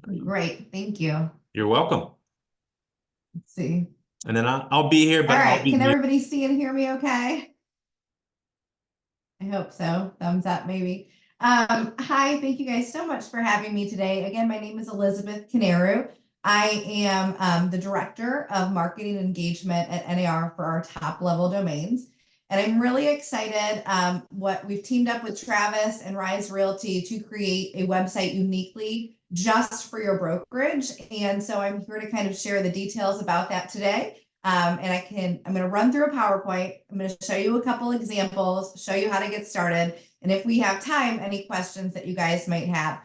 Great, thank you. You're welcome. Let's see. And then I'll be here, but All I'll right, be can mute. everybody see and hear me okay? I hope so. Thumbs up, maybe. Hi, thank you guys so much for having me today. Again, my name is Elizabeth N.A.R. I am the Director of Marketing Engagement at N.A.R for our top level domains. And I'm really excited what we've teamed up with Travis and Rise Realty to create a website uniquely just for your brokerage. And so I'm here to kind of share the details about that today. And I'm going to run through a PowerPoint. I'm going to show you a couple examples, show you how to get started. And if we have time, any questions that you guys might have.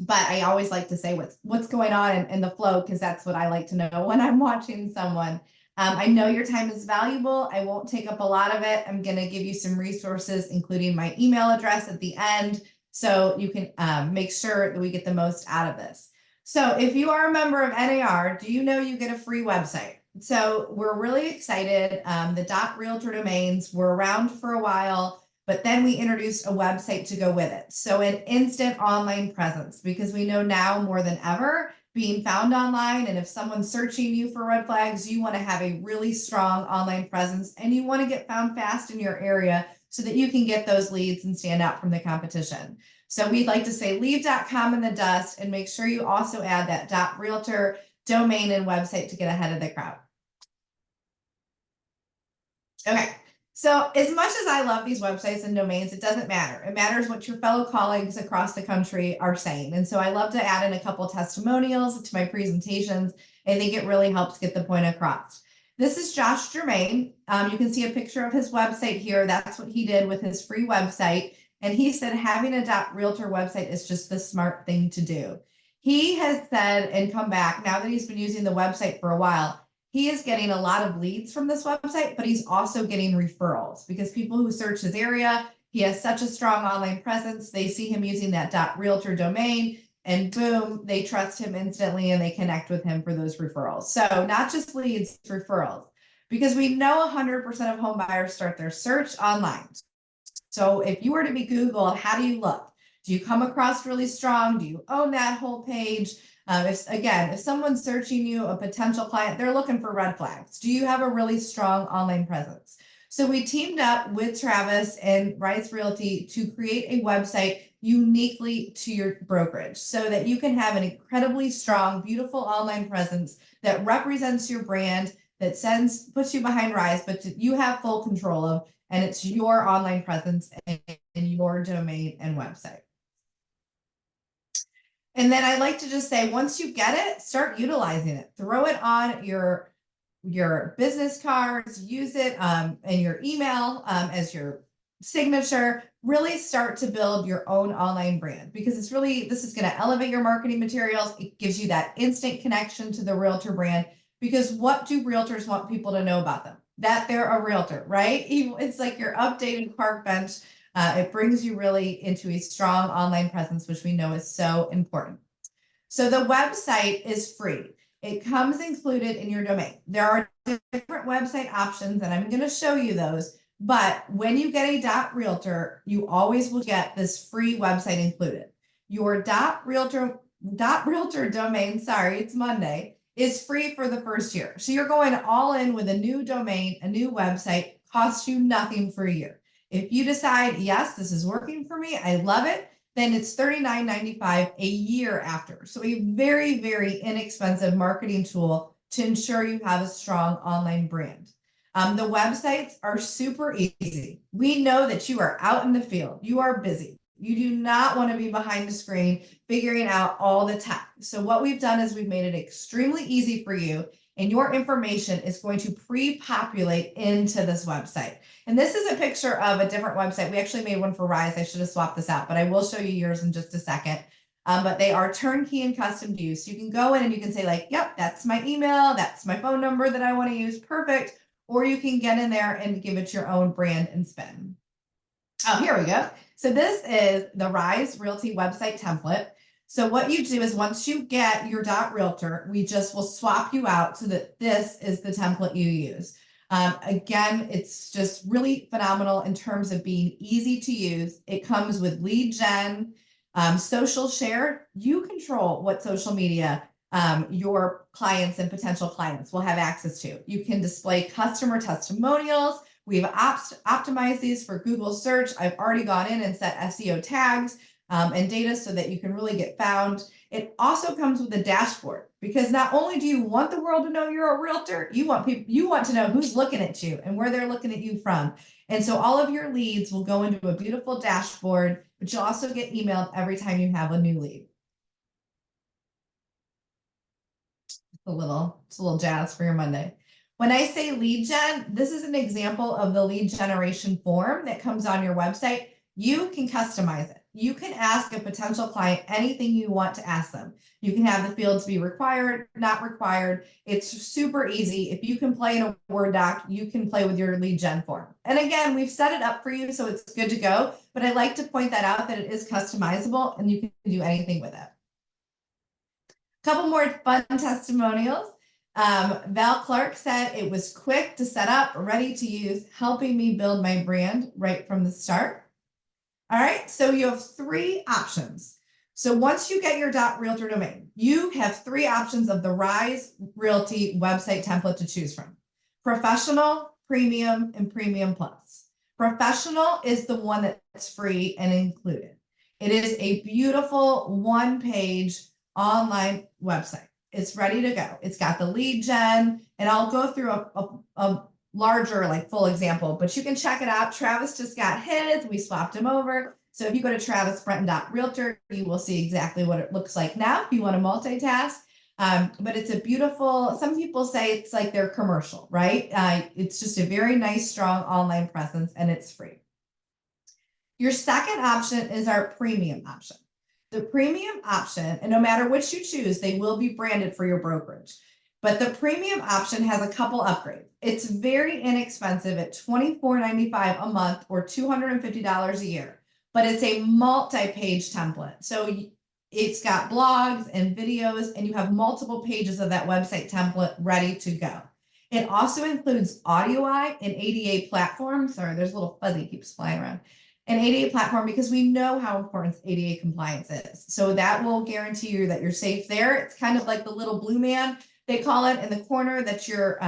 But I always like to say what's going on in the flow, because that's what I like to know when I'm watching someone. I know your time is valuable. I won't take up a lot of it. I'm going to give you some resources, including my email address at the end, so you can make sure that we get the most out of this. So if you are a member of N.A.R, do you know you get a free website? So we're really excited. The .realtor domains were around for a while, but then we introduced a website to go with it. So an instant online presence, because we know now more than ever, being found online, and if someone's searching you for red flags, you want to have a really strong online presence, and you want to get found fast in your area so that you can get those leads and stand out from the competition. So we'd like to say leave .com in the dust, and make sure you also add that .realtor domain and website to get ahead of the crowd. Okay. So as much as I love these websites and domains, it doesn't matter. It matters what your fellow colleagues across the country are saying. And so I love to add in a couple testimonials to my presentations. I think it really helps get the point across. This is Josh Germain. You can see a picture of his website here. That's what he did with his free website. And he said having a .realtor website is just the smart thing to do. He has said and come back, now that he's been using the website for a while, he is getting a lot of leads from this website, but he's also getting referrals, because people who search his area, he has such a strong online presence, they see him using that .realtor domain, and boom, they trust him instantly and they connect with him for those referrals. So not just leads, referrals, because we know 100% of home buyers start their search online. So if you were to be Googled, how do you look? Do you come across really strong? Do you own that whole page? If someone's searching you, a potential client, they're looking for red flags. Do you have a really strong online presence? So we teamed up with Travis and Rise Realty to create a website uniquely to your brokerage, so that you can have an incredibly strong, beautiful online presence that represents your brand, that puts you behind Rise, but you have full control of, and it's your online presence and your domain and website. And then I like to just say, once you get it, start utilizing it. Throw it on your business cards, use it in your email as your signature. Really start to build your own online brand, because this is going to elevate your marketing materials. It gives you that instant connection to the realtor brand, because what do realtors want people to know about them? That they're a realtor, right? It's like your updated park bench. It brings you really into a strong online presence, which we know is so important. So the website is free. It comes included in your domain. There are different website options, and I'm going to show you those. But when you get a .realtor, you always will get this free website included. Your .realtor domain, sorry, it's Monday, is free for the first year. So you're going all in with a new domain, a new website, costs you nothing for a year. If you decide, yes, this is working for me, I love it, then it's $39.95 a year after. So a very, very inexpensive marketing tool to ensure you have a strong online brand. The websites are super easy. We know that you are out in the field. You are busy. You do not want to be behind the screen figuring out all the tech. So what we've done is we've made it extremely easy for you, and your information is going to pre-populate into this website. And this is a picture of a different website. We actually made one for Rise. I should have swapped this out, but I will show you yours in just a second. But they are turnkey and custom to you. So you can go in and you can say like, yep, that's my email. That's my phone number that I want to use. Perfect. Or you can get in there and give it your own brand and spin. Oh, here we go. So this is the Rise Realty website template. So what you do is once you get your .realtor, we just will swap you out so that this is the template you use. Again, it's just really phenomenal in terms of being easy to use. It comes with lead gen. Social share, you control what social media your clients and potential clients will have access to. You can display customer testimonials. We've optimized these for Google search. I've already gone in and set SEO tags and data so that you can really get found. It also comes with a dashboard, because not only do you want the world to know you're a realtor, you want to know who's looking at you and where they're looking at you from. And so all of your leads will go into a beautiful dashboard, but you'll also get emailed every time you have a new lead. It's a little jazz for your Monday. When I say lead gen, this is an example of the lead generation form that comes on your website. You can customize it. You can ask a potential client anything you want to ask them. You can have the fields be required, not required. It's super easy. If you can play in a Word doc, you can play with your lead gen form. And again, we've set it up for you, so it's good to go. But I like to point that out, that it is customizable and you can do anything with it. A couple more fun testimonials. Val Clark said it was quick to set up, ready to use, helping me build my brand right from the start. All right, so you have 3 options. So once you get your .realtor domain, you have 3 options of the Rise Realty website template to choose from: Professional, Premium, and Premium Plus. Professional is the one that's free and included. It is a beautiful 1-page online website. It's ready to go. It's got the lead gen, and I'll go through a larger, like, full example, but you can check it out. Travis just got his. We swapped him over. So if you go to travisbrenton.realtor, you will see exactly what it looks like now if you want to multitask. But it's a beautiful, some people say it's like their commercial, right? It's just a very nice, strong online presence, and it's free. Your second option is our premium option. The premium option, and no matter which you choose, they will be branded for your brokerage. But the premium option has a couple upgrades. It's very inexpensive at $24.95 a month or $250 a year, but it's a multi-page template. So it's got blogs and videos, and you have multiple pages of that website template ready to go. It also includes AudioEye and ADA platform. Sorry, there's a little fuzzy keeps flying around. An ADA platform, because we know how important ADA compliance is. So that will guarantee you that you're safe there. It's kind of like the little blue man, they call it, in the corner that your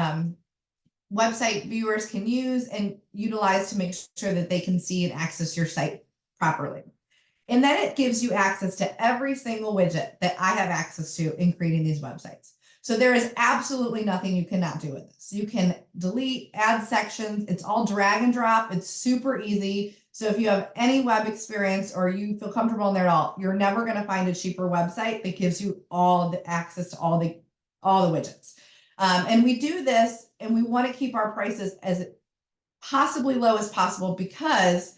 website viewers can use and utilize to make sure that they can see and access your site properly. And then it gives you access to every single widget that I have access to in creating these websites. So there is absolutely nothing you cannot do with this. You can delete, add sections. It's all drag and drop. It's super easy. So if you have any web experience or you feel comfortable in there at all, you're never going to find a cheaper website that gives you all the access to all the widgets. And we do this, and we want to keep our prices as possibly low as possible, because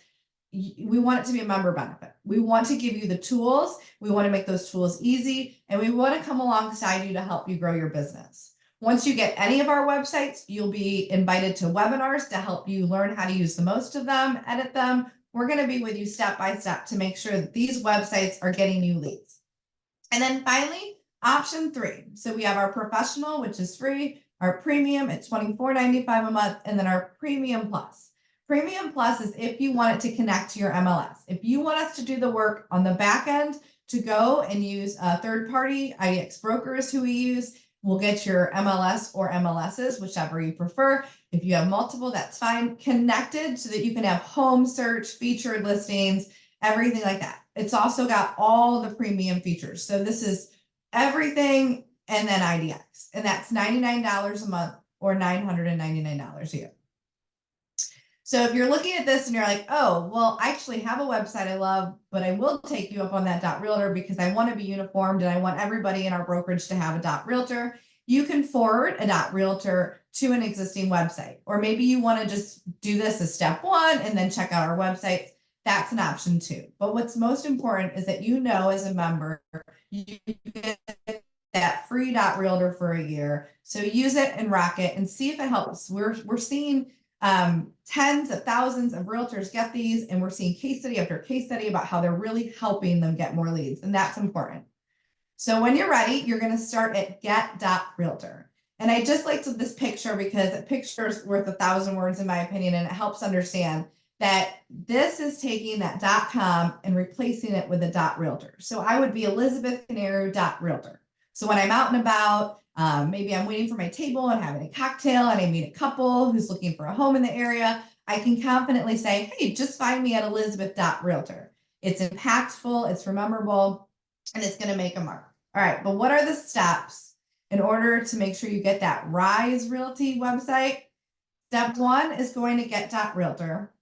we want it to be a member benefit. We want to give you the tools. We want to make those tools easy, and we want to come alongside you to help you grow your business. Once you get any of our websites, you'll be invited to webinars to help you learn how to use the most of them, edit them. We're going to be with you step by step to make sure that these websites are getting you leads. And then finally, option 3. So we have our professional, which is free, our premium at $24.95 a month, and then our premium plus. Premium plus is if you want it to connect to your MLS. If you want us to do the work on the back end to go and use third-party IDX brokers who we use, we'll get your MLS or MLSs, whichever you prefer. If you have multiple, that's fine. Connected so that you can have home search, featured listings, everything like that. It's also got all the premium features. So this is everything and then IDX. And that's $99 a month or $999 a year. So if you're looking at this and you're like, oh, well, I actually have a website I love, but I will take you up on that .realtor because I want to be uniformed and I want everybody in our brokerage to have a .realtor, you can forward a .realtor to an existing website. Or maybe you want to just do this as step 1 and then check out our websites. That's an option too. But what's most important is that you know as a member, you get that free .realtor for a year. So use it and rock it and see if it helps. We're seeing tens of thousands of realtors get these, and we're seeing case study after case study about how they're really helping them get more leads, and that's important. So when you're ready, you're going to start at get.realtor. And I just like this picture because a picture is worth 1,000 words in my opinion, and it helps understand that this is taking that .com and replacing it with a .realtor. So I would be Elizabeth N.A.R. .realtor. So when I'm out and about, maybe I'm waiting for my table and having a cocktail and I meet a couple who's looking for a home in the area, I can confidently say, hey, just find me at Elizabeth.realtor. It's impactful, it's memorable, and it's going to make a mark. All right, but what are the steps in order to make sure you get that Rise Realty website? Step 1 is going to get .realtor.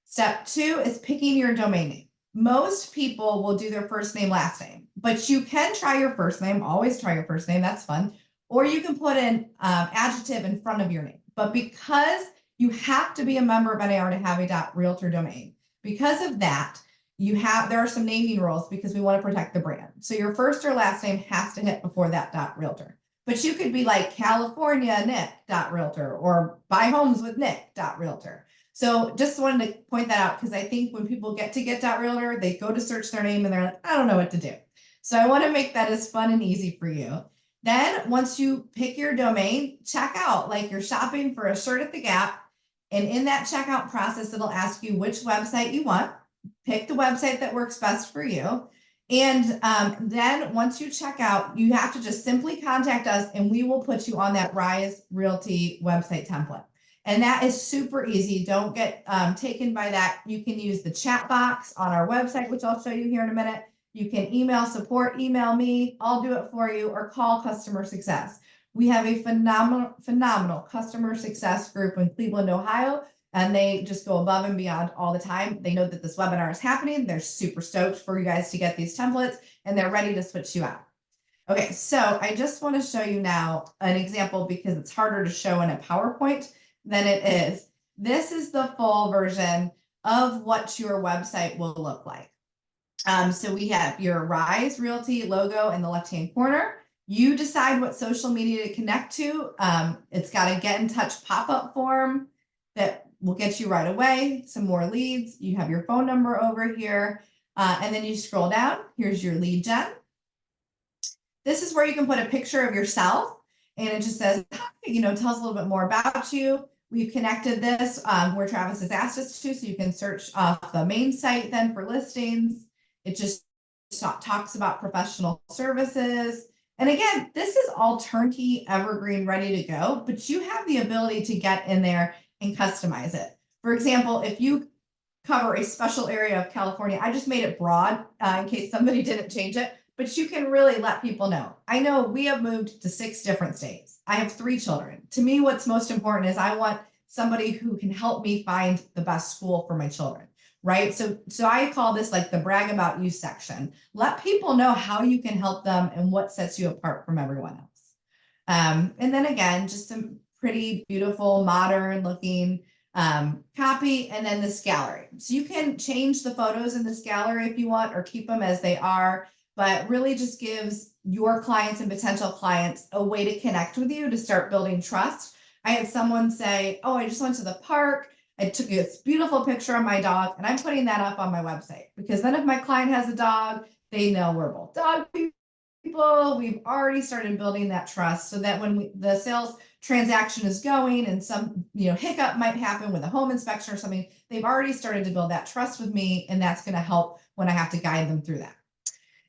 Step 2 is picking your domain name. Most people will do their first name, last name, but you can try your first name. Always try your first name. That's fun. Or you can put an adjective in front of your name. But because you have to be a member of N.A.R. to have a .realtor domain, because of that, there are some naming rules because we want to protect the brand. So your first or last name has to hit before that .realtor. But you could be like California Nick.realtor or buy homes with Nick.realtor. So just wanted to point that out because I think when people get .realtor, they go to search their name and they're like, I don't know what to do. So I want to make that as fun and easy for you. Then once you pick your domain, check out, like you're shopping for a shirt at the Gap. And in that checkout process, it'll ask you which website you want. Pick the website that works best for you. And then once you check out, you have to just simply contact us and we will put you on that Rise Realty website template. And that is super easy. Don't get taken by that. You can use the chat box on our website, which I'll show you here in a minute. You can email support, email me, I'll do it for you, or call customer success. We have a phenomenal customer success group in Cleveland, Ohio, and they just go above and beyond all the time. They know that this webinar is happening. They're super stoked for you guys to get these templates, and they're ready to switch you out. Okay, so I just want to show you now an example because it's harder to show in a PowerPoint than it is. This is the full version of what your website will look like. So we have your Rise Realty logo in the left-hand corner. You decide what social media to connect to. It's got a get in touch pop-up form that will get you right away. Some more leads. You have your phone number over here. And then you scroll down. Here's your lead gen. This is where you can put a picture of yourself. And it just says, tells a little bit more about you. We've connected this where Travis has asked us to, so you can search off the main site then for listings. It just talks about professional services. And again, this is all turnkey, evergreen, ready to go, but you have the ability to get in there and customize it. For example, if you cover a special area of California, I just made it broad in case somebody didn't change it, but you can really let people know. I know we have moved to 6 different states. I have 3 children. To me, what's most important is I want somebody who can help me find the best school for my children, right? So I call this like the brag about you section. Let people know how you can help them and what sets you apart from everyone else. And then again, just some pretty beautiful, modern looking copy, and then this gallery. So you can change the photos in this gallery if you want, or keep them as they are, but really just gives your clients and potential clients a way to connect with you to start building trust. I had someone say, oh, I just went to the park. I took this beautiful picture of my dog and I'm putting that up on my website because then if my client has a dog, they know we're both dog people. We've already started building that trust so that when the sales transaction is going and some hiccup might happen with a home inspection or something, they've already started to build that trust with me, and that's going to help when I have to guide them through that.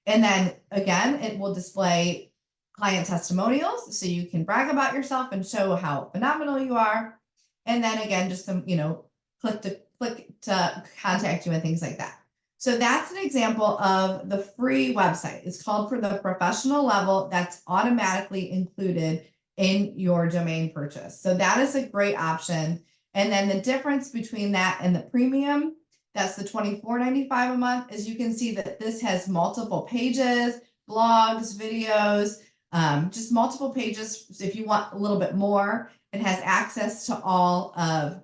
And then again, it will display client testimonials so you can brag about yourself and show how phenomenal you are. And then again, just some click to contact you and things like that. So that's an example of the free website. It's called for the professional level. That's automatically included in your domain purchase. So that is a great option. And then the difference between that and the premium, that's the $24.95 a month, as you can see that this has multiple pages, blogs, videos, just multiple pages. So if you want a little bit more, it has access to all of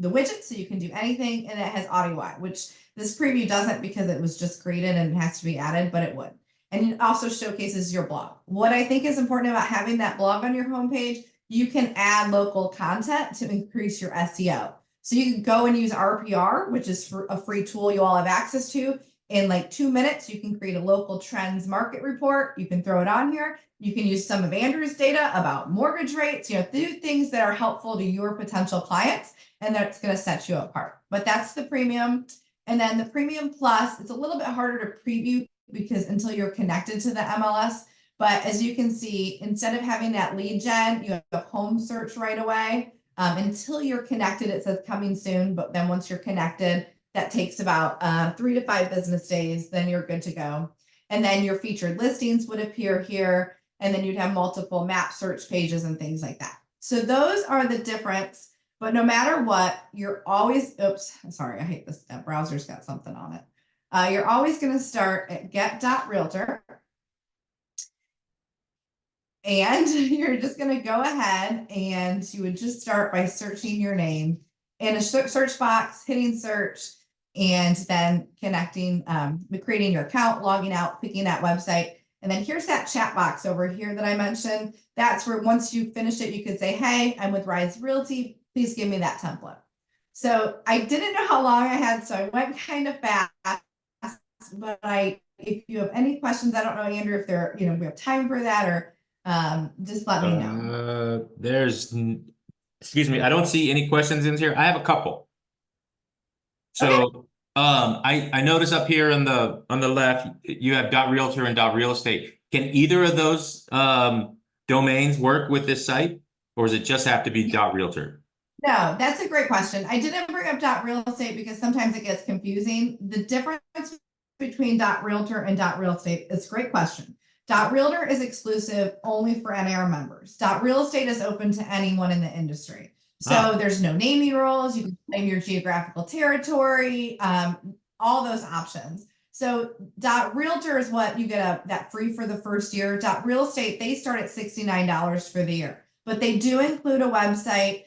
the widgets, so you can do anything, and it has audio, which this preview doesn't because it was just created and it has to be added, but it would. And it also showcases your blog. What I think is important about having that blog on your homepage, you can add local content to increase your SEO. So you can go and use RPR, which is a free tool you all have access to. in like 2 minutes, you can create a local trends market report. You can throw it on here. You can use some of Andrew's data about mortgage rates, do things that are helpful to your potential clients, and that's going to set you apart. But that's the premium. And then the premium plus, it's a little bit harder to preview because until you're connected to the MLS. But as you can see, instead of having that lead gen, you have a home search right away. Until you're connected, it says coming soon. But then once you're connected, that takes about 3 to 5 business days. Then you're good to go. And then your featured listings would appear here. And then you'd have multiple map search pages and things like that. So those are the difference. But no matter what, you're always, oops, sorry, I hate this. That browser's got something on it. You're always going to start at get.realtor. And you're just going to go ahead and you would just start by searching your name in a search box, hitting search, and then connecting, creating your account, logging out, picking that website. And then here's that chat box over here that I mentioned. That's where once you finish it, you could say, hey, I'm with Rise Realty. Please give me that template. So I didn't know how long I had, so I went kind of fast. But if you have any questions, I don't know, Andrew, if there, we have time for that, or just let me know. Excuse me, I don't see any questions in here. I have a couple. So, okay. I notice up here on the left, you have .realtor and .real estate. Can either of those domains work with this site, or does it just have to be .realtor? No, that's a great question. I didn't bring up .real estate because sometimes it gets confusing. The difference between .realtor and .real estate is a great question. .realtor is exclusive only for N.A.R members. .real estate is open to anyone in the industry. So there's no naming rules. You can claim your geographical territory, all those options. So .realtor is what you get that free for the first year. .real estate, they start at $69 for the year, but they do include a website.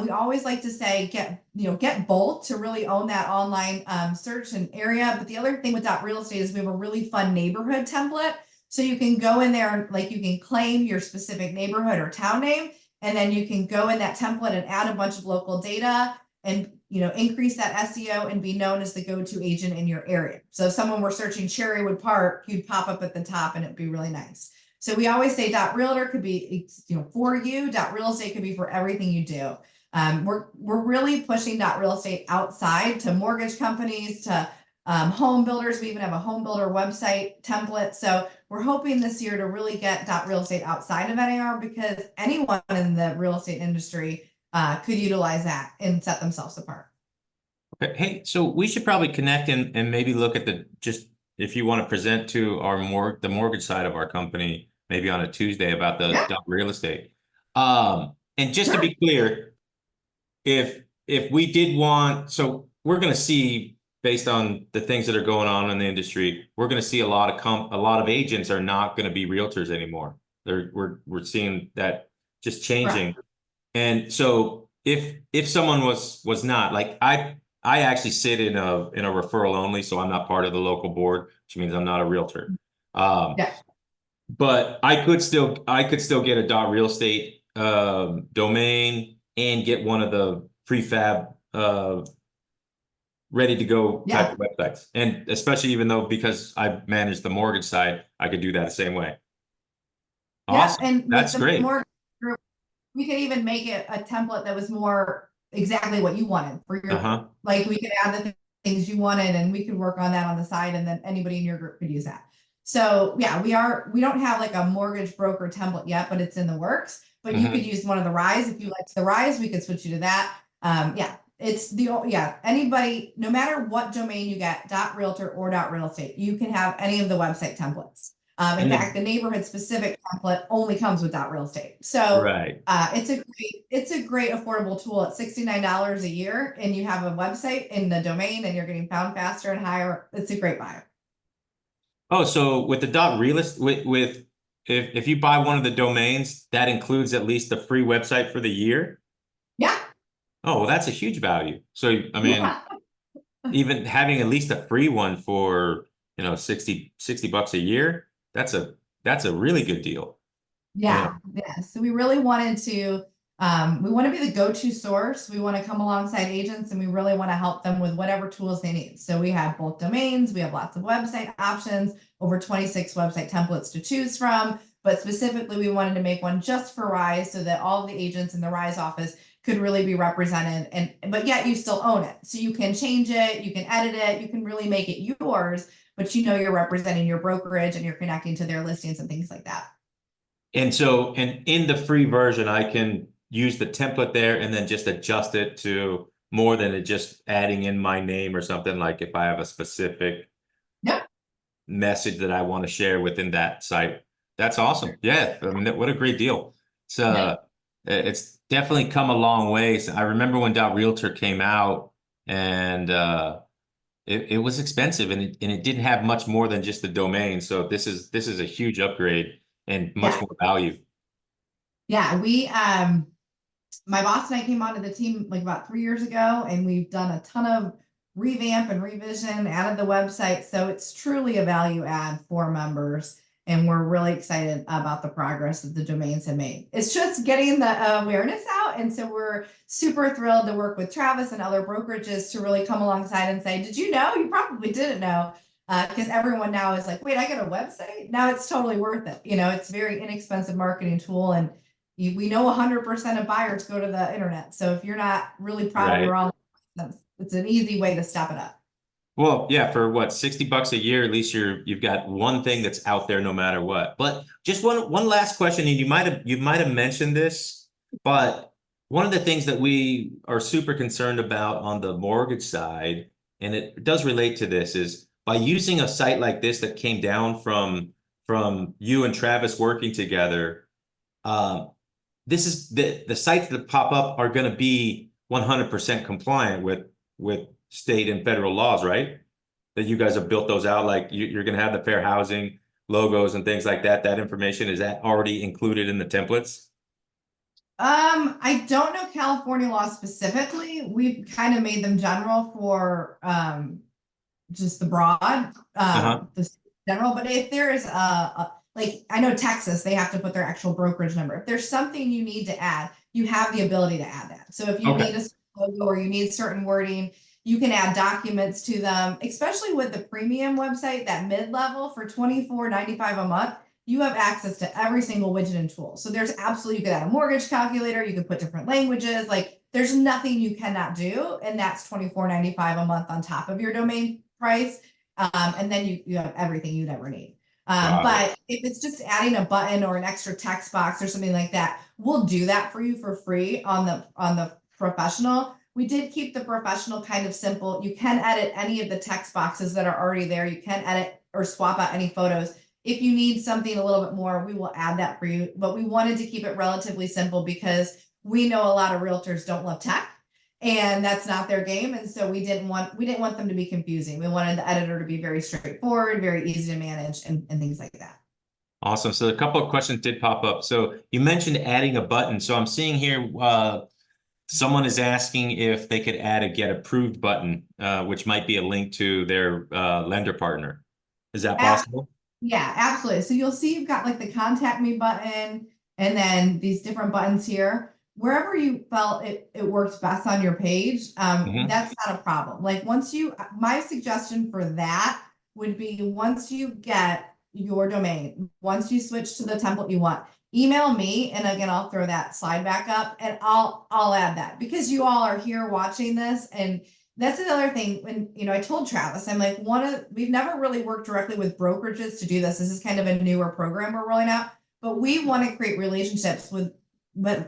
We always like to say get both to really own that online search and area. But the other thing with .real estate is we have a really fun neighborhood template. So you can go in there and you can claim your specific neighborhood or town name, and then you can go in that template and add a bunch of local data and increase that SEO and be known as the go-to agent in your area. So if someone were searching Cherrywood Park, you'd pop up at the top and it'd be really nice. So we always say .realtor could be for you. .real estate could be for everything you do. We're really pushing .real estate outside to mortgage companies, to home builders. We even have a home builder website template. So we're hoping this year to really get .real estate outside of N.A.R because anyone in the real estate industry could utilize that and set themselves apart. Okay. Hey, so we should probably connect and maybe look at if you want to present to the mortgage side of our company, maybe on a Tuesday about the .real estate. And just to be clear, if we did want, so we're going to see, based on the things that are going on in the industry, we're going to see a lot of agents are not going to be realtors anymore. We're seeing that just changing. Right. And so if someone was not, like I actually sit in a referral only, so I'm not part of the local board, which means I'm not a realtor. But I could still get a .real estate domain and get one of the prefab ready to go type of websites. And especially because I manage the mortgage side, I could do that the same way. Awesome. And that's great. We could even make it a template that was more exactly what you wanted for your, like we could add the things you wanted and we could work on that on the side, and then anybody in your group could use that. So yeah, we don't have like a mortgage broker template yet, but it's in the works. But you could use one of the Rise. If you liked the Rise, we could switch you to that. Anybody, no matter what domain you get, .realtor or .real estate, you can have any of the website templates. In fact, the neighborhood specific template only comes with .real estate. So it's a great affordable tool at $69 a year, and you have a website in the domain and you're getting found faster and higher. It's a great buy. Oh, so with the .real estate, if you buy one of the domains, that includes at least the free website for the year? Yeah. Oh, well, that's a huge value. So, I mean, even having at least a free one for, 60 bucks a year, that's a really good deal. Yeah. So we really wanted to We want to be the go-to source. We want to come alongside agents, and we really want to help them with whatever tools they need. So we have both domains, we have lots of website options, over 26 website templates to choose from. But specifically, we wanted to make one just for Rise so that all of the agents in the Rise office could really be represented, but yet you still own it. So you can change it, you can edit it, you can really make it yours, but you're representing your brokerage and you're connecting to their listings and things like that. And so, and in the free version, I can use the template there and then just adjust it to more than it just adding in my name or something, like if I have a specific message that I want to share within that site. That's awesome. Yeah, I mean, what a great deal. It's definitely come a long way. So I remember when Realtor came out, and it was expensive, and it didn't have much more than just the domain. So this is a huge upgrade and much more value. Yeah, my boss and I came onto the team like about 3 years ago, and we've done a ton of revamp and revision, added the website. So it's truly a value add for members. And we're really excited about the progress that the domains have made. It's just getting the awareness out. And so we're super thrilled to work with Travis and other brokerages to really come alongside and say, did you know? You probably didn't know. Because everyone now is like, wait, I got a website? Now it's totally worth it. It's a very inexpensive marketing tool. And we know 100% of buyers go to the internet. So if you're not really proud of your online, it's an easy way to step it up. Well, yeah, for what, $60 a year, at least you've got one thing that's out there no matter what. But just one last question, and you might have mentioned this, but one of the things that we are super concerned about on the mortgage side, and it does relate to this, is by using a site like this that came down from you and Travis working together, this is the sites that pop up are going to be 100% compliant with state and federal laws, right? That you guys have built those out, like you're going to have the fair housing logos and things like that. That information, is that already included in the templates? I don't know California law specifically. We've kind of made them general for just the broad, the general. But if there is like I know Texas, they have to put their actual brokerage number. If there's something you need to add, you have the ability to add that. So if you need a logo or you need certain wording, you can add documents to them, especially with the premium website, that mid-level for $24.95 a month. You have access to every single widget and tool. So there's absolutely, you could add a mortgage calculator, you could put different languages, like there's nothing you cannot do. And that's $24.95 a month on top of your domain price. And then you have everything you'd ever need. But if it's just adding a button or an extra text box or something like that, we'll do that for you for free on the professional. We did keep the professional kind of simple. You can edit any of the text boxes that are already there. You can edit or swap out any photos. If you need something a little bit more, we will add that for you. But we wanted to keep it relatively simple because we know a lot of realtors don't love tech, and that's not their game. And so we didn't want them to be confusing. We wanted the editor to be very straightforward, very easy to manage, and things like that. Awesome. So a couple of questions did pop up. So you mentioned adding a button. So I'm seeing here, someone is asking if they could add a get approved button, which might be a link to their lender partner. Is that possible? Yeah, absolutely. So you'll see you've got like the contact me button and then these different buttons here. Wherever you felt it works best on your page, that's not a problem. Like my suggestion for that would be once you get your domain, once you switch to the template you want, email me, and again, I'll throw that slide back up and I'll add that because you all are here watching this. And that's another thing. When, I told Travis, I'm like, we've never really worked directly with brokerages to do this. This is kind of a newer program we're rolling out, but we want to create relationships with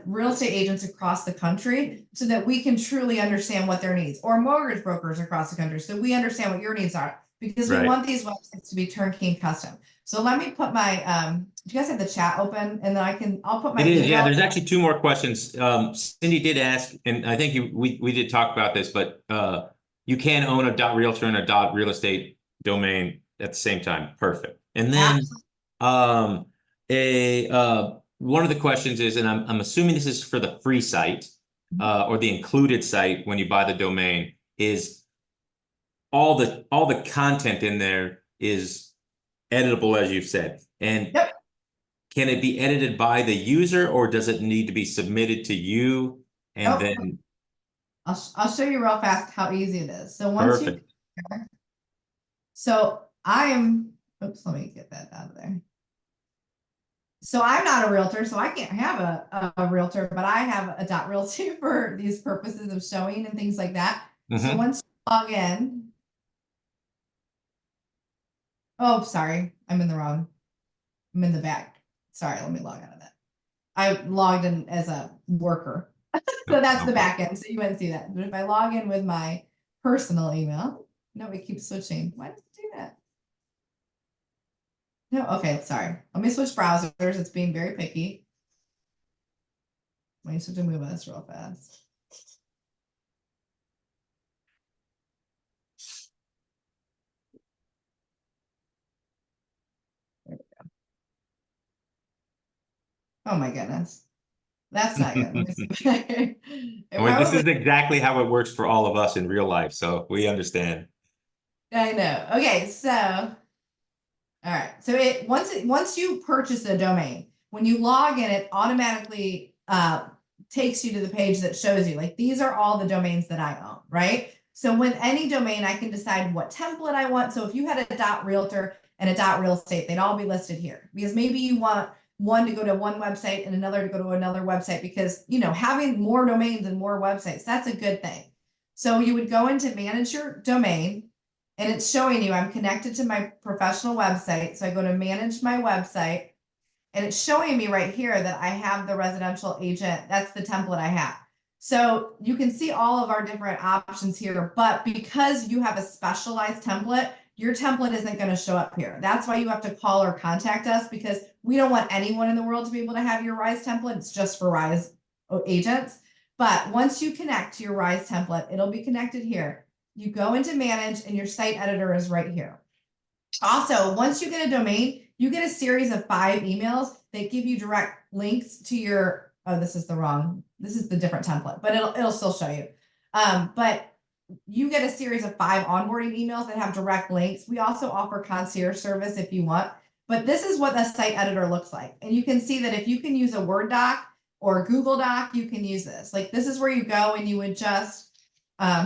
real estate agents across the country so that we can truly understand what their needs, or mortgage brokers across the country. So we understand what your needs are, because we want these websites to be turnkey and custom. So let me put my, do you guys have the chat open? And then I'll put my email. Yeah, there's actually two more questions. Cindy did ask, and I think we did talk about this, but you can own a .realtor and a .real estate domain at the same time. Perfect. And then one of the questions is, and I'm assuming this is for the free site or the included site when you buy the domain, is all the content in there is editable, as you've said. And can it be edited by the user, or does it need to be submitted to you? And Oh, then I'll show you real fast how easy it is. So once you, perfect. so I am, oops, let me get that out of there. So I'm not a realtor, so I can't have a realtor, but I have a dot realty for these purposes of showing and things like that. So once you log in, oh, sorry, I'm in the back. Sorry, let me log out of that. I logged in as a worker. So that's the back end. So you wouldn't see that. But if I log in with my personal email, no, it keeps switching. Why does it do that? No, okay, sorry. Let me switch browsers. It's being very picky. Let me switch to move this real fast. There we go. Oh my goodness. That's not good. Let me see. Well, this is exactly how it works for all of us in real life, so we understand. I know. Okay, so all right. So once you purchase a domain, when you log in, it automatically takes you to the page that shows you like these are all the domains that I own, right? So with any domain, I can decide what template I want. So if you had a .realtor and a .real estate, they'd all be listed here because maybe you want one to go to one website and another to go to another website because, you know, having more domains and more websites, that's a good thing. So you would go into manage your domain and it's showing you I'm connected to my professional website. So I go to manage my website and it's showing me right here that I have the residential agent. That's the template I have. So you can see all of our different options here, but because you have a specialized template, your template isn't going to show up here. That's why you have to call or contact us because we don't want anyone in the world to be able to have your Rise template. It's just for Rise agents. But once you connect to your Rise template, it'll be connected here. You go into manage and your site editor is right here. Also, once you get a domain, you get a series of 5 emails that give you direct links to your, oh, this is the different template, but it'll still show you. But you get a series of 5 onboarding emails that have direct links. We also offer concierge service if you want, but this is what the site editor looks like. And you can see that if you can use a Word doc or Google Doc, you can use this. Like this is where you go and you would just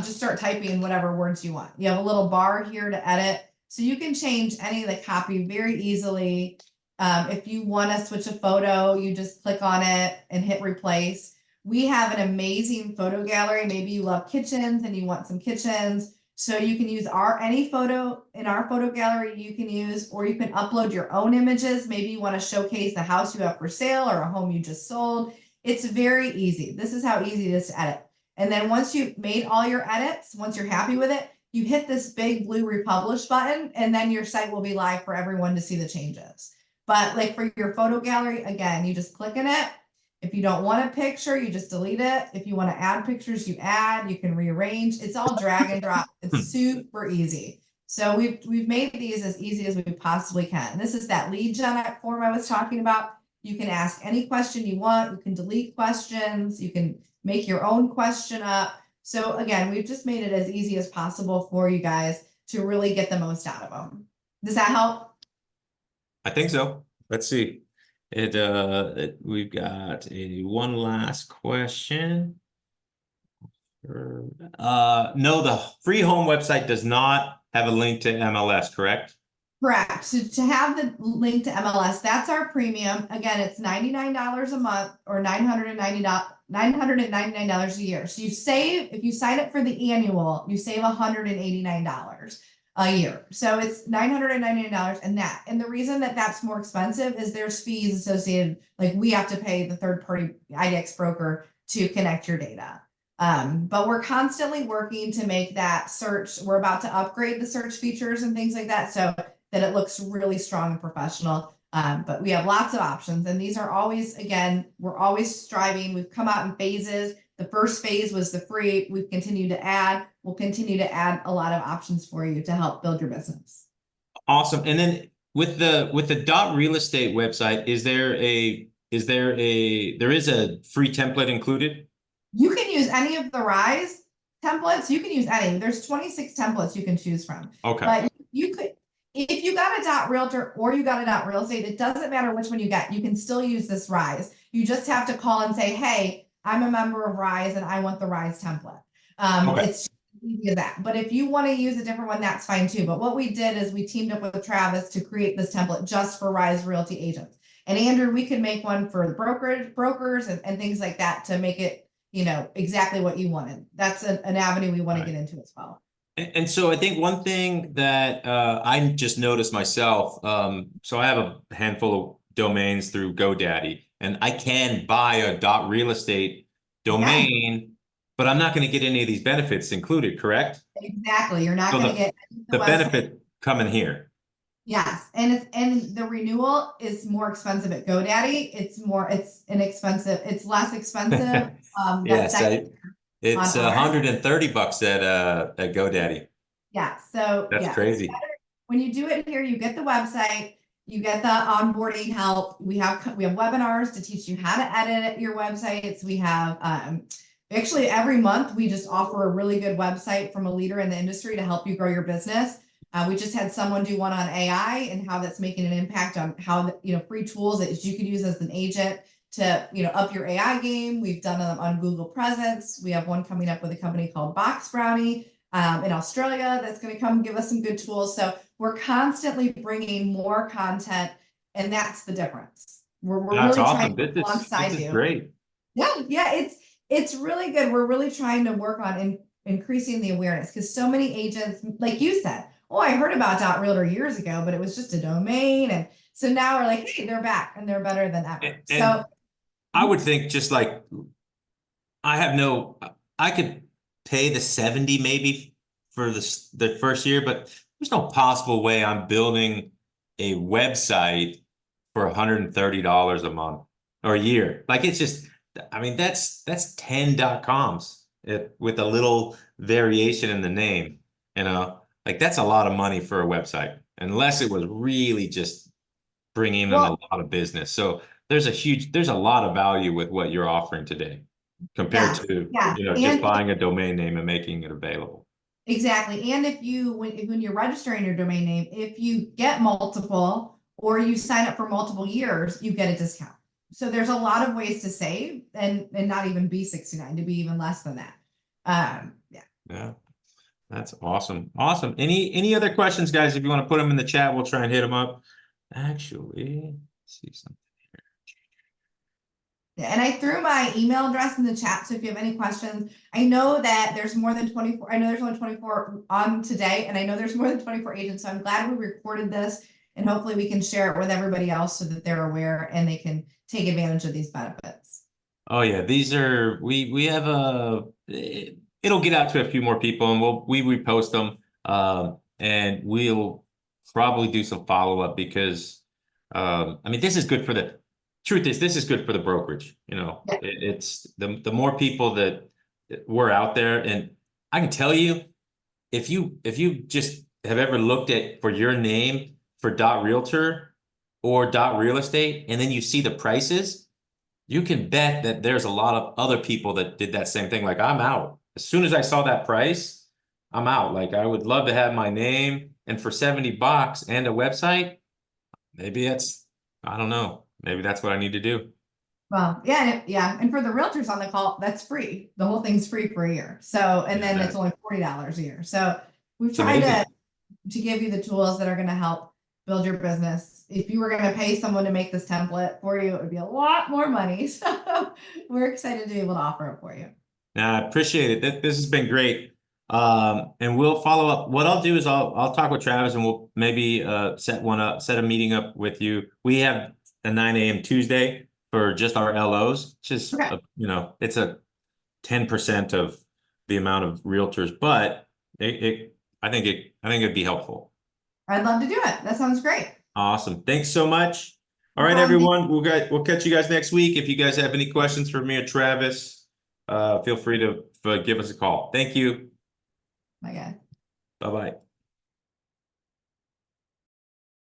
start typing whatever words you want. You have a little bar here to edit. So you can change any of the copy very easily. If you want to switch a photo, you just click on it and hit replace. We have an amazing photo gallery. Maybe you love kitchens and you want some kitchens. So you can use any photo in our photo gallery you can use, or you can upload your own images. Maybe you want to showcase the house you have for sale or a home you just sold. It's very easy. This is how easy it is to edit. And then once you've made all your edits, once you're happy with it, you hit this big blue republish button and then your site will be live for everyone to see the changes. But like for your photo gallery, again, you just click in it. If you don't want a picture, you just delete it. If you want to add pictures, you add, you can rearrange. It's all drag and drop. It's super easy. So we've made these as easy as we possibly can. This is that lead gen form I was talking about. You can ask any question you want. You can delete questions. You can make your own question up. So again, we've just made it as easy as possible for you guys to really get the most out of them. Does that help? I think so. Let's see. We've got one last question. No, the free home website does not have a link to MLS, correct? Correct. So to have the link to MLS, that's our premium. Again, it's $99 a month or $999 a year. So you save, if you sign up for the annual, you save $189 a year. So it's $999 and the reason that that's more expensive is there's fees associated, like we have to pay the third party IDX broker to connect your data. But we're constantly working to make that search. We're about to upgrade the search features and things like that so that it looks really strong and professional. But we have lots of options and these are always, again, we're always striving. We've come out in phases. The first phase was the free. We've continued to add. We'll continue to add a lot of options for you to help build your business. Awesome. And then with the .real estate website, there is a free template included? You can use any of the Rise templates. You can use any. There's 26 templates you can choose from. Okay. But you could, if you got a .realtor or you got a .real estate, it doesn't matter which one you get. You can still use this Rise. You just have to call and say, hey, I'm a member of Rise and I want the Rise template. Okay. It's easy as that. But if you want to use a different one, that's fine too. But what we did is we teamed up with Travis to create this template just for Rise Realty agents. And Andrew, we could make one for the brokers and things like that to make it, exactly what you wanted. That's an avenue we want to get into as well. And so I think one thing that I just noticed myself, so I have a handful of domains through GoDaddy, and I can buy a .real estate domain, but I'm not going to get any of these benefits included, correct? Exactly. You're not going to get the benefit coming here. Yes, and the renewal is more expensive at GoDaddy. It's inexpensive. It's less expensive. Yes, it's $130 at GoDaddy. Yeah, so that's crazy. When you do it here, you get the website, you get the onboarding help. We have webinars to teach you how to edit your websites. We have actually every month we just offer a really good website from a leader in the industry to help you grow your business. We just had someone do one on AI and how that's making an impact on how free tools that you could use as an agent to up your AI game. We've done them on Google Presence. We have one coming up with a company called Box Brownie in Australia that's going to come give us some good tools. So we're constantly bringing more content, and that's the difference. We're really awesome. trying to alongside this is you. Great. Yeah, it's really good. We're really trying to work on increasing the awareness because so many agents, like you said, oh, I heard about .realtor years ago, but it was just a domain. And so now we're like, hey, they're back and they're better than ever. So I would think just like, I could pay the 70 maybe for the first year, but there's no possible way I'm building a website for $130 a month or a year. Like it's just, I mean, that's 10 .coms with a little variation in the name, like that's a lot of money for a website, unless it was really just bringing in a lot of business. So there's a lot of value with what you're offering today compared to, just buying a domain name and making it available. Exactly. And if when you're registering your domain name, if you get multiple or you sign up for multiple years, you get a discount. So there's a lot of ways to save and not even be 69, to be even less than that. Yeah. That's awesome. Awesome. Any other questions, guys? If you want to put them in the chat, we'll try and hit them up. Actually, let's see something here. Yeah, and I threw my email address in the chat. So if you have any questions, I know that there's more than 24. I know there's only 24 on today, and I know there's more than 24 agents. So I'm glad we recorded this, and hopefully we can share it with everybody else so that they're aware and they can take advantage of these benefits. Oh yeah, these are we have it'll get out to a few more people, and we repost them, and we'll probably do some follow-up because I mean, this is good for the truth is this is good for the brokerage. It's the more people that we're out there, and I can tell you, if you just have ever looked at for your name for .realtor or .real estate, and then you see the prices, you can bet that there's a lot of other people that did that same thing. Like I'm out. As soon as I saw that price, I'm out. Like I would love to have my name, and for $70 and a website, maybe I don't know. Maybe that's what I need to do. Well, yeah. And for the realtors on the call, that's free. The whole thing's free for a year. So, and then it's only $40 a year. So we've tried to give you the tools that are going to help build your business. If you were going to pay someone to make this template for you, it would be a lot more money. So we're excited to be able to offer it for you. I appreciate it. This has been great. And we'll follow up. What I'll do is I'll talk with Travis, and we'll maybe set a meeting up with you. We have a 9 a.m. Tuesday for just our LOs. Just it's a 10% of the amount of realtors, but I think it'd be helpful. I'd love to do it. That sounds great. Awesome. Thanks so much. All right, everyone. We'll catch you guys next week. If you guys have any questions for me or Travis, feel free to give us a call. Thank you. Bye, guys. Bye-bye.